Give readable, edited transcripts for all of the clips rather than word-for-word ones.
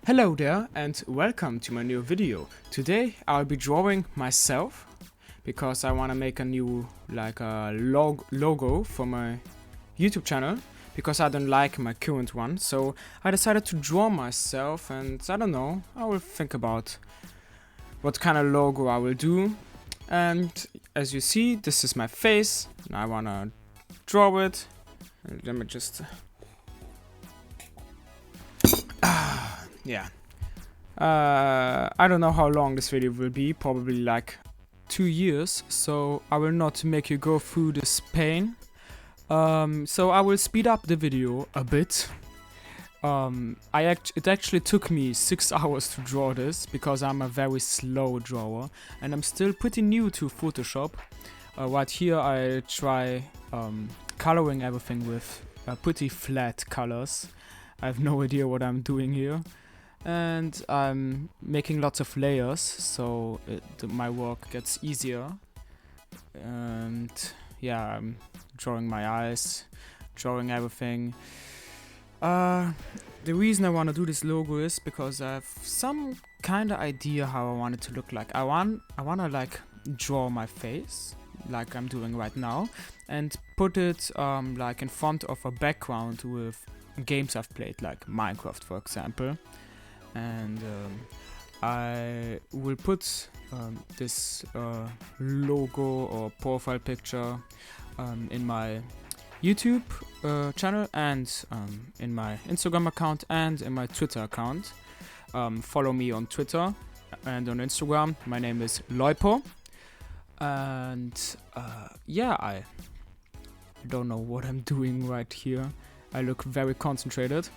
Hello there and welcome to my new video. Today I'll be drawing myself because I want to make a new logo for my YouTube channel because I don't like my current one. So I decided to draw myself and I don't know, I will think about what kind of logo I will do. And as you see, this is my face and I want to draw it. Let me just... yeah. I don't know how long this video will be, probably like 2 years, so I will not make you go through this pain. So I will speed up the video a bit. It actually took me 6 hours to draw this because I'm a very slow drawer and I'm still pretty new to Photoshop. Right here I try coloring everything with pretty flat colors. I have no idea what I'm doing here. And I'm making lots of layers, so my work gets easier. And yeah, I'm drawing my eyes, drawing everything. The reason I want to do this logo is because I have some kind of idea how I want it to look like. I want to like draw my face, like I'm doing right now, and put it like in front of a background with games I've played, like Minecraft, for example. And I will put this logo or profile picture in my YouTube channel and in my Instagram account and in my Twitter account. Follow me on Twitter and on Instagram. My name is Loipo. And yeah, I don't know what I'm doing right here. I look very concentrated.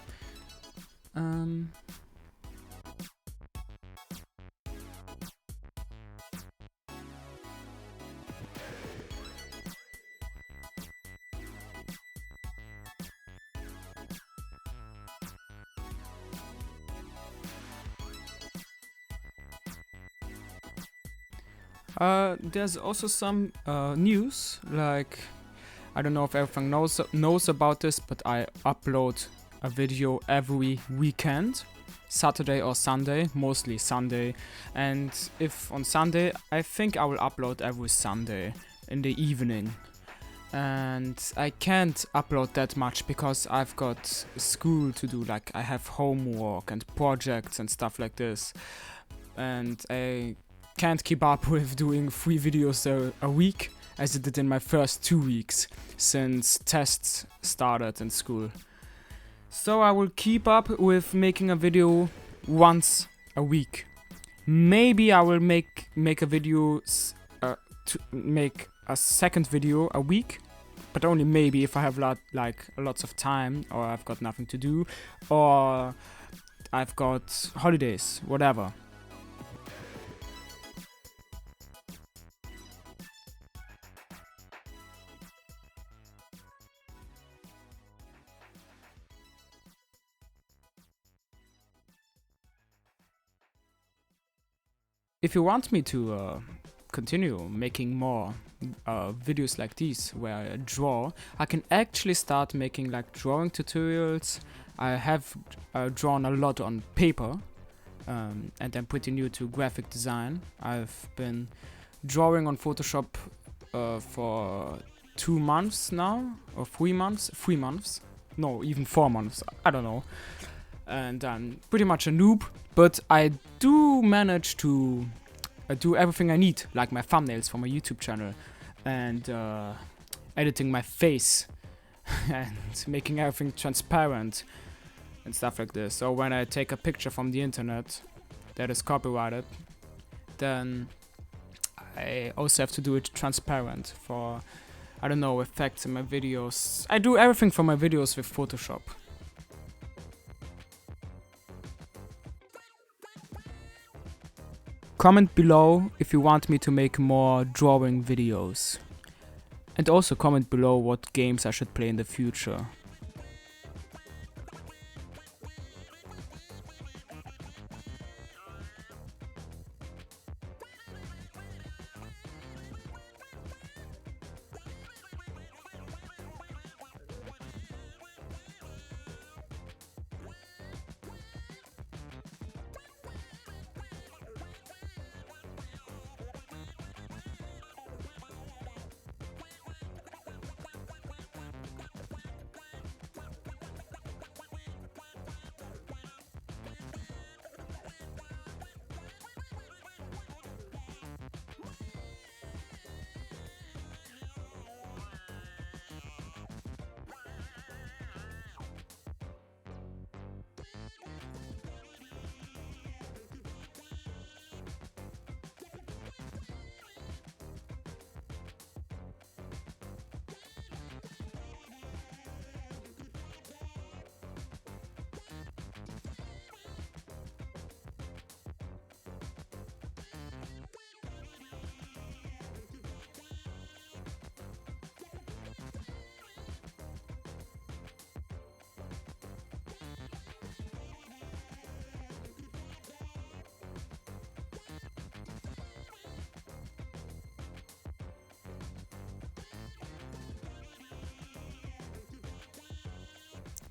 There's also some news, like I don't know if everyone knows about this, but I upload a video every weekend, Saturday or Sunday, mostly Sunday. And if on Sunday, I think I will upload every Sunday in the evening. And I can't upload that much because I've got school to do, like I have homework and projects and stuff like this. And I can't keep up with doing 3 videos a week as I did in my first 2 weeks since tests started in school. So I will keep up with making a video once a week. Maybe I will make a video to make a second video a week, but only maybe if I have lots of time, or I've got nothing to do, or I've got holidays, whatever. If you want me to continue making more videos like these where I draw, I can actually start making like drawing tutorials. I have drawn a lot on paper and I'm pretty new to graphic design. I've been drawing on Photoshop for 2 months now, or 3 months? 3 months? No, even 4 months, I don't know. And I'm pretty much a noob, but I do manage to do everything I need, like my thumbnails for my YouTube channel and editing my face and making everything transparent and stuff like this. So when I take a picture from the internet that is copyrighted, then I also have to do it transparent for, I don't know, effects in my videos. I do everything for my videos with Photoshop. Comment below if you want me to make more drawing videos. And also comment below what games I should play in the future.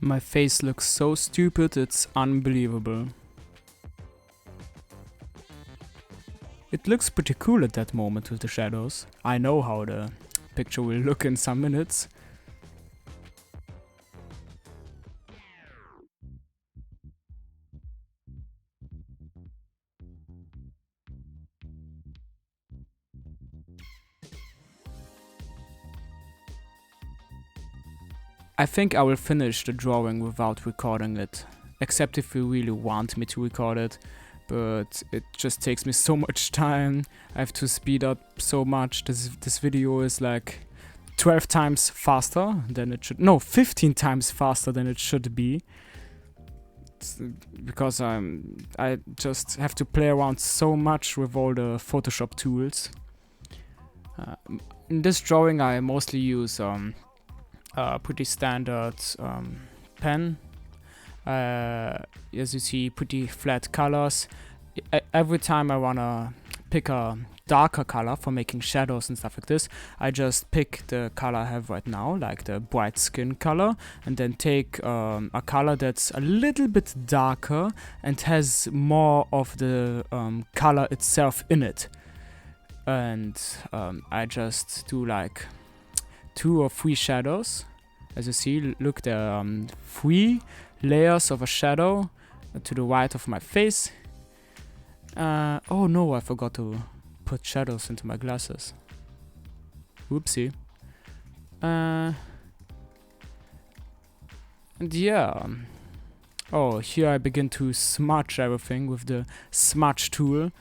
My face looks so stupid, it's unbelievable. It looks pretty cool at that moment with the shadows. I know how the picture will look in some minutes. I think I will finish the drawing without recording it, except if you really want me to record it, but it just takes me so much time. I have to speed up so much. This video is like 12 times faster than it should, no, 15 times faster than it should be. It's because I just have to play around so much with all the Photoshop tools. In this drawing I mostly use pretty standard pen. As you see, pretty flat colors. Every time I wanna pick a darker color for making shadows and stuff like this, I just pick the color I have right now, like the bright skin color, and then take a color that's a little bit darker and has more of the color itself in it. And I just do like 2 or 3 shadows. As you see, look, there are 3 layers of a shadow to the right of my face. Oh no, I forgot to put shadows into my glasses. Whoopsie. And yeah. Oh, here I begin to smudge everything with the smudge tool.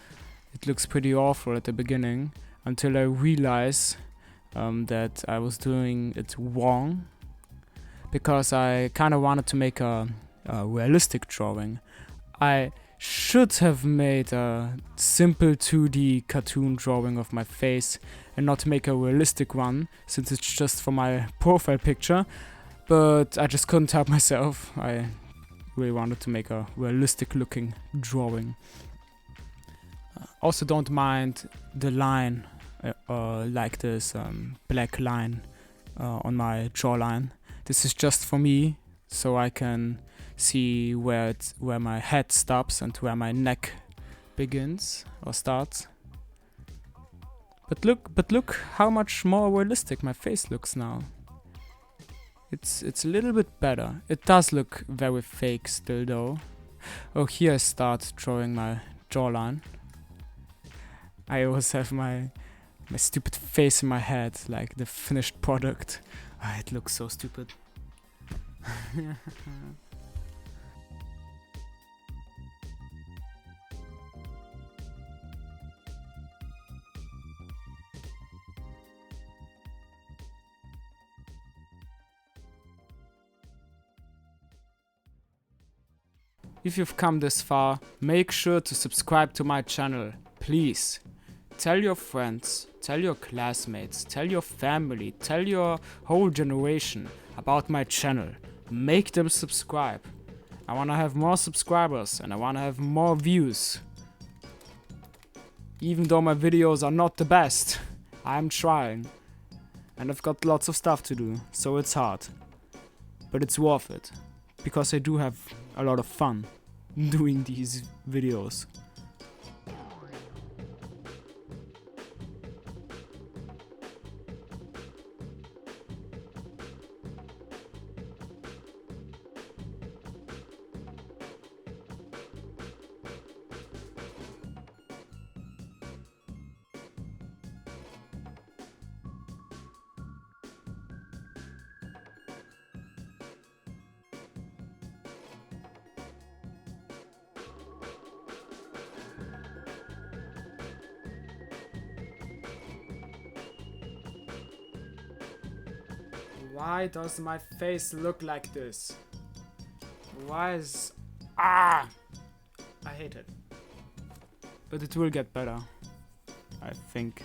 It looks pretty awful at the beginning until I realize that I was doing it wrong, because I kind of wanted to make a realistic drawing. I should have made a simple 2D cartoon drawing of my face and not make a realistic one, since it's just for my profile picture, but I just couldn't help myself. I really wanted to make a realistic looking drawing. Also, don't mind the line, like this black line on my jawline. This is just for me, so I can see where my head stops and where my neck begins or starts. But look how much more realistic my face looks now. It's a little bit better. It does look very fake still though. Oh, here I start drawing my jawline. I always have my stupid face in my head, like the finished product. It looks so stupid. If you've come this far, make sure to subscribe to my channel, please. Tell your friends, tell your classmates, tell your family, tell your whole generation about my channel. Make them subscribe. I wanna have more subscribers and I wanna have more views. Even though my videos are not the best, I'm trying. And I've got lots of stuff to do, so it's hard. But it's worth it, because I do have a lot of fun doing these videos. Why does my face look like this? Why is... Ah! I hate it. But it will get better, I think.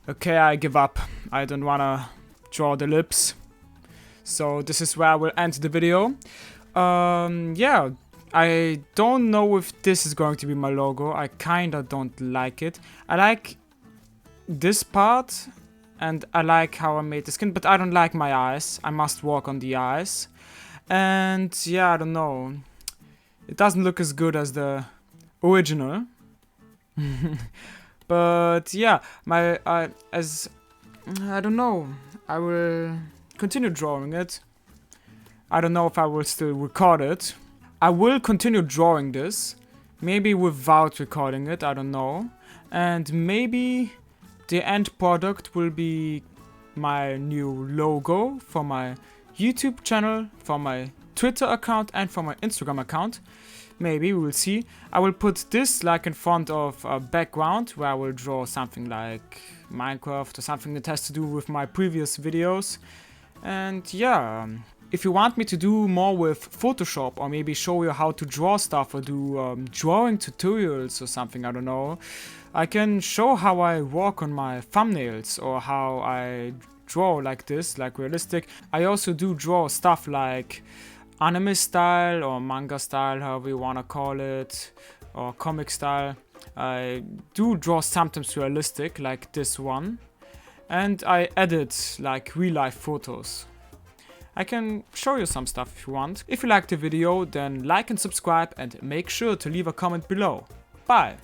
Okay, I give up. I don't wanna draw the lips. So this is where I will end the video. Yeah, I don't know if this is going to be my logo. I kinda don't like it. I like this part and I like how I made the skin, but I don't like my eyes. I must work on the eyes. And yeah, I don't know. It doesn't look as good as the original. But yeah, I don't know. I will continue drawing it. I don't know if I will still record it. I will continue drawing this, maybe without recording it, I don't know. And maybe the end product will be my new logo for my YouTube channel, for my Twitter account and for my Instagram account. Maybe, we will see. I will put this like in front of a background where I will draw something like Minecraft or something that has to do with my previous videos. And yeah, if you want me to do more with Photoshop or maybe show you how to draw stuff or do drawing tutorials or something, I don't know, I can show how I work on my thumbnails or how I draw like this, like realistic. I also do draw stuff like anime style or manga style, however you wanna call it, or comic style. I do draw sometimes realistic, like this one, and I edit like real life photos. I can show you some stuff if you want. If you liked the video, then like and subscribe and make sure to leave a comment below. Bye!